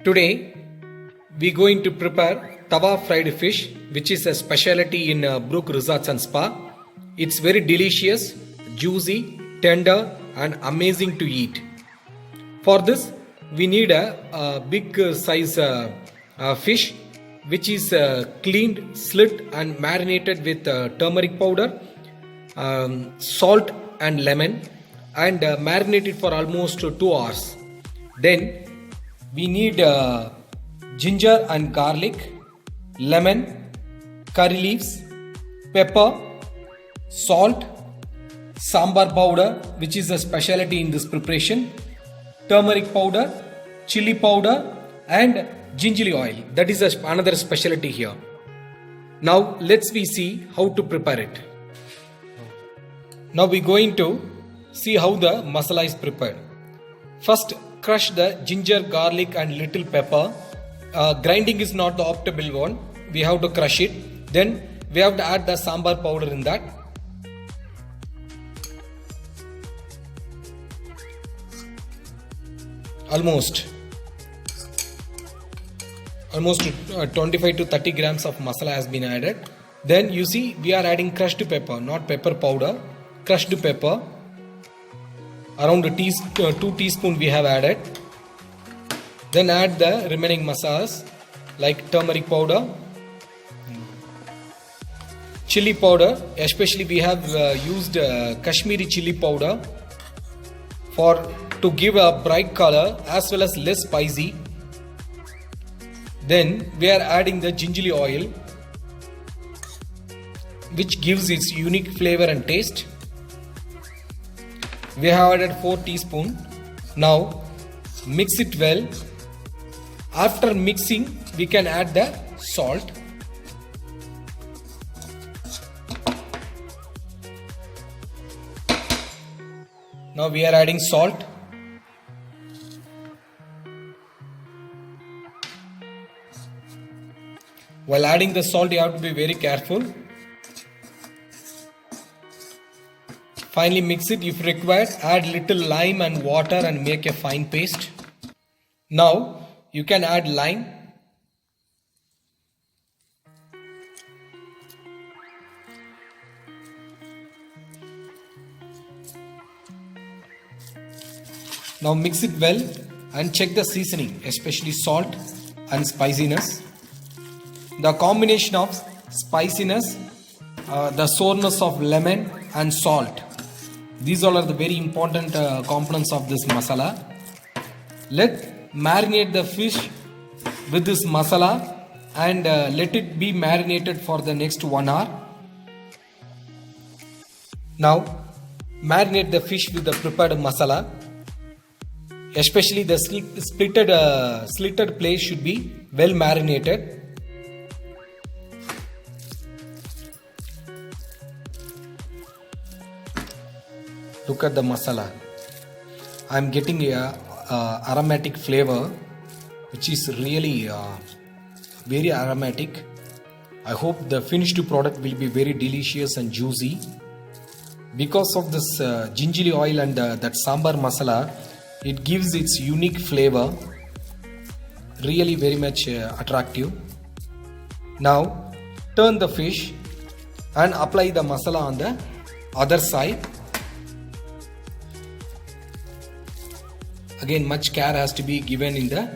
Today we going to prepare tawa fried fish, which is a specialty in Brook Resorts and Spa. It's very delicious, juicy, tender and amazing to eat. For this we need a big size fish, which is cleaned, slit and marinated with turmeric powder, salt and lemon, and marinated for almost 2 hours. Then we need ginger and garlic, lemon, curry leaves, pepper, salt, sambar powder, which is a specialty in this preparation, turmeric powder, chili powder and ginger oil. That is another specialty here. Now let's see how to prepare it. Now we're going to see how the masala is prepared. First, crush the ginger, garlic and little pepper. Grinding is not the optimal one. We have to crush it. Then we have to add the sambar powder in that. Almost 25 to 30 grams of masala has been added. Then you see we are adding crushed pepper, not pepper powder. Crushed pepper, around 2 teaspoons we have added. Then add the remaining masalas like turmeric powder, chili powder, especially we have used Kashmiri chili powder to give a bright color as well as less spicy. Then we are adding the ginger oil, which gives its unique flavor and taste. We have added 4 teaspoons. Now mix it well. After mixing, we can add the salt. Now we are adding salt. While adding the salt, you have to be very careful. Finally mix it. If required, add little lime and water and make a fine paste. Now you can add lime. Now mix it well and check the seasoning, especially salt and spiciness. The combination of spiciness, the sourness of lemon and salt, these all are the very important components of this masala. Let's marinate the fish with this masala and let it be marinated for the next 1 hour. Now marinate the fish with the prepared masala. Especially the slitted place should be well marinated. Look at the masala. I am getting a aromatic flavor, which is really very aromatic. I hope the finished product will be very delicious and juicy. Because of this ginger oil and that sambar masala, it gives its unique flavor, really very much attractive. Now turn the fish and apply the masala on the other side. Again, much care has to be given in the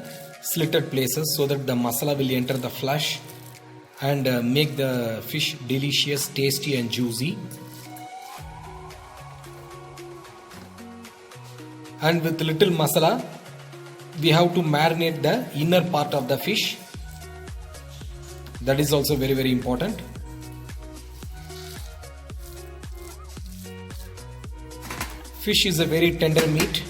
slitted places so that the masala will enter the flesh and make the fish delicious, tasty and juicy. And with little masala, we have to marinate the inner part of the fish. That is also very, very important. Fish is a very tender meat.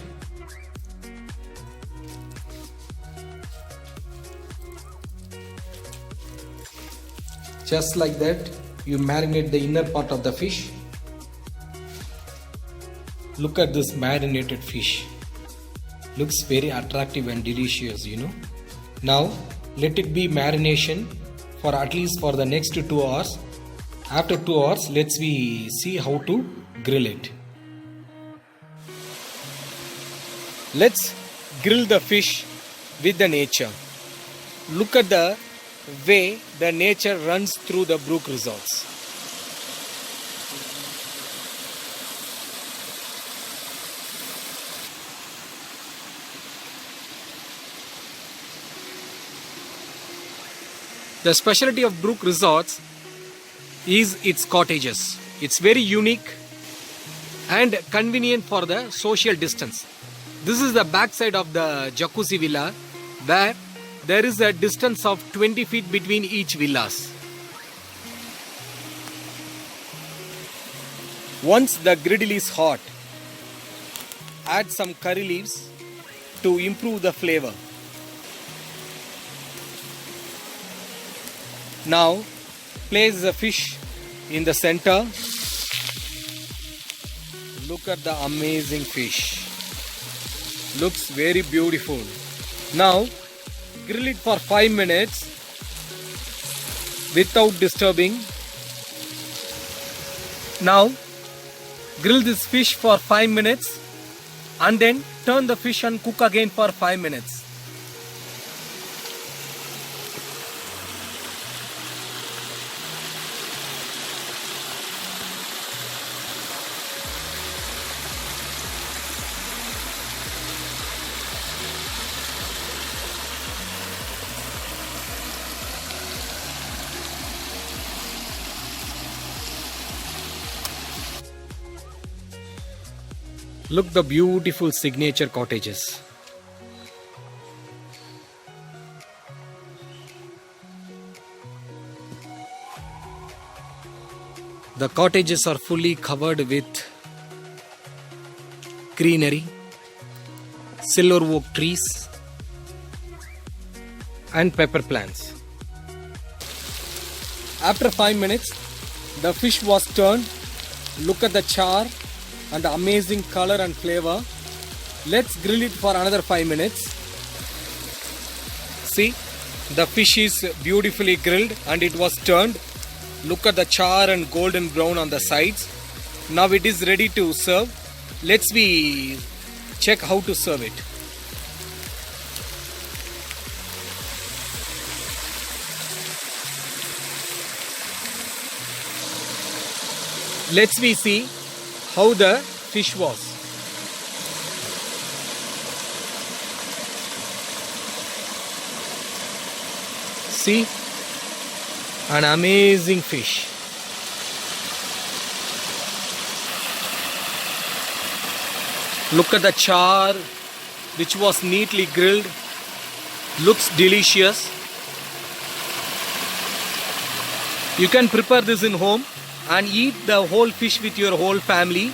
Just like that, you marinate the inner part of the fish. Look at this marinated fish. Looks very attractive and delicious, you know. Now let it be marination for at least for the next 2 hours. After 2 hours, let's see how to grill it. Let's grill the fish with the nature. Look at the way the nature runs through the Brook Resorts. The specialty of Brook Resorts is its cottages. It's very unique and convenient for the social distance. This is the backside of the jacuzzi villa, where there is a distance of 20 feet between each villas. Once the griddle is hot, add some curry leaves to improve the flavor. Now place the fish in the center. Look at the amazing fish. Looks very beautiful. Now grill it for 5 minutes without disturbing. Now grill this fish for 5 minutes and then turn the fish and cook again for 5 minutes. Look the beautiful signature cottages. The cottages are fully covered with greenery, silver oak trees and pepper plants. After 5 minutes, the fish was turned. Look at the char and the amazing color and flavor. Let's grill it for another 5 minutes. See, the fish is beautifully grilled and it was turned. Look at the char and golden brown on the sides. Now it is ready to serve. Let's check how to serve it. Let's see how the fish was. See, an amazing fish. Look at the char, which was neatly grilled. Looks delicious. You can prepare this in home and eat the whole fish with your whole family.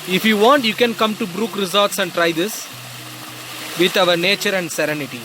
If you want, you can come to Brook Resorts and try this with our nature and serenity.